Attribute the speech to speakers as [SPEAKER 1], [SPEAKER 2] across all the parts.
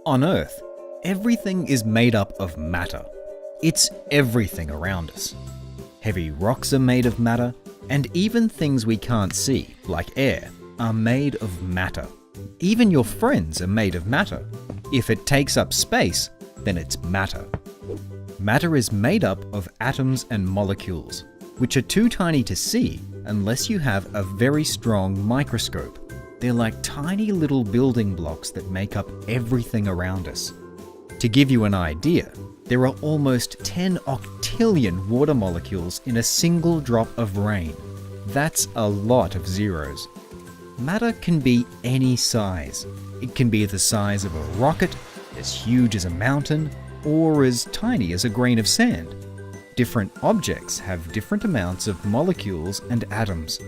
[SPEAKER 1] On Earth, everything is made up of matter. It's everything around us. Heavy rocks are made of matter, and even things we can't see, like air, are made of matter. Even your friends are made of matter. If it takes up space, then it's matter. Matter is made up of atoms and molecules, which are too tiny to see unless you have a very strong microscope. They're like tiny little building blocks that make up everything around us. To give you an idea, there are almost 10 octillion water molecules in a single drop of rain. That's a lot of zeros. Matter can be any size. It can be the size of a rocket, as huge as a mountain, or as tiny as a grain of sand. Different objects have different amounts of molecules and atoms.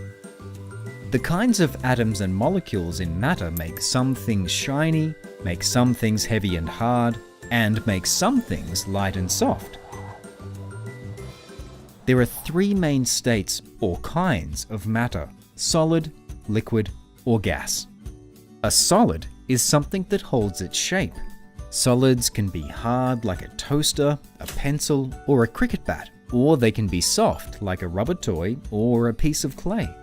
[SPEAKER 1] The kinds of atoms and molecules in matter make some things shiny, make some things heavy and hard, and make some things light and soft. There are three main states or kinds of matter: solid, liquid, or gas. A solid is something that holds its shape. Solids can be hard like a toaster, a pencil, or a cricket bat, or they can be soft like a rubber toy or a piece of clay.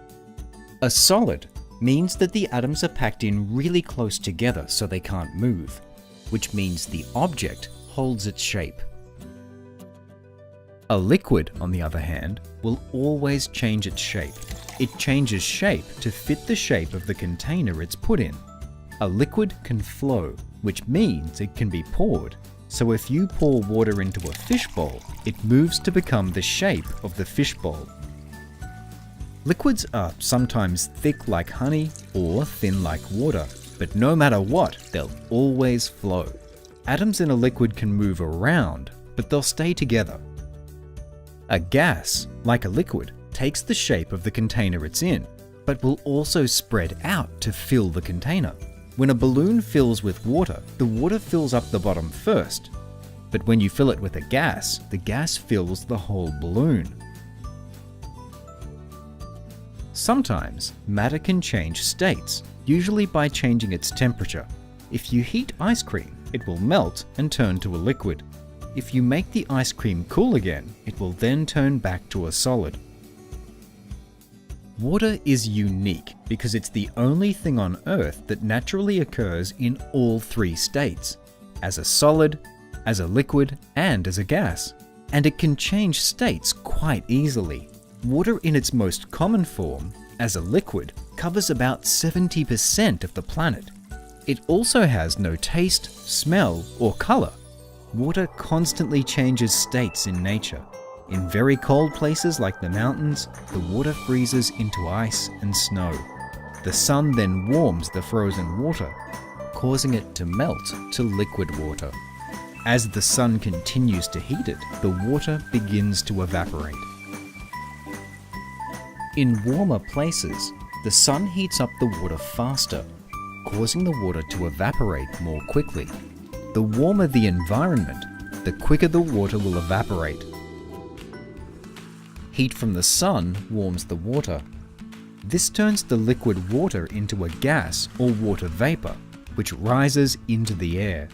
[SPEAKER 1] A solid means that the atoms are packed in really close together so they can't move, which means the object holds its shape. A liquid, on the other hand, will always change its shape. It changes shape to fit the shape of the container it's put in. A liquid can flow, which means it can be poured. So if you pour water into a fishbowl, it moves to become the shape of the fishbowl. Liquids are sometimes thick like honey or thin like water, but no matter what, they'll always flow. Atoms in a liquid can move around, but they'll stay together. A gas, like a liquid, takes the shape of the container it's in, but will also spread out to fill the container. When a balloon fills with water, the water fills up the bottom first. But when you fill it with a gas, the gas fills the whole balloon. Sometimes, matter can change states, usually by changing its temperature. If you heat ice cream, it will melt and turn to a liquid. If you make the ice cream cool again, it will then turn back to a solid. Water is unique because it's the only thing on Earth that naturally occurs in all three states: as a solid, as a liquid, and as a gas. And it can change states quite easily. Water in its most common form, as a liquid, covers about 70% of the planet. It also has no taste, smell, or color. Water constantly changes states in nature. In very cold places like the mountains, the water freezes into ice and snow. The sun then warms the frozen water, causing it to melt to liquid water. As the sun continues to heat it, the water begins to evaporate. In warmer places, the sun heats up the water faster, causing the water to evaporate more quickly. The warmer the environment, the quicker the water will evaporate. Heat from the sun warms the water. This turns the liquid water into a gas or water vapor, which rises into the air.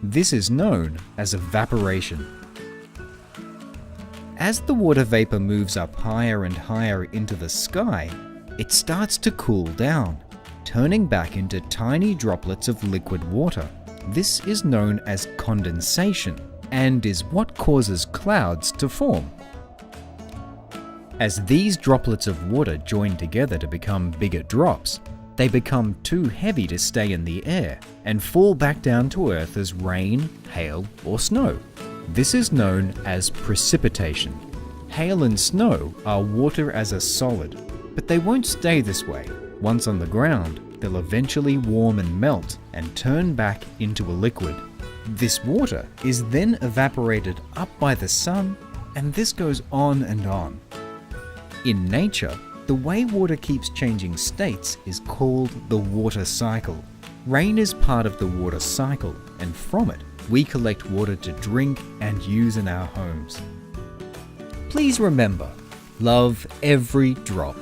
[SPEAKER 1] This is known as evaporation. As the water vapor moves up higher and higher into the sky, it starts to cool down, turning back into tiny droplets of liquid water. This is known as condensation and is what causes clouds to form. As these droplets of water join together to become bigger drops, they become too heavy to stay in the air and fall back down to Earth as rain, hail, or snow. This is known as precipitation. Hail and snow are water as a solid, but they won't stay this way. Once on the ground, they'll eventually warm and melt and turn back into a liquid. This water is then evaporated up by the sun, and this goes on and on. In nature, the way water keeps changing states is called the water cycle. Rain is part of the water cycle, and from it, we collect water to drink and use in our homes. Please remember, love every drop.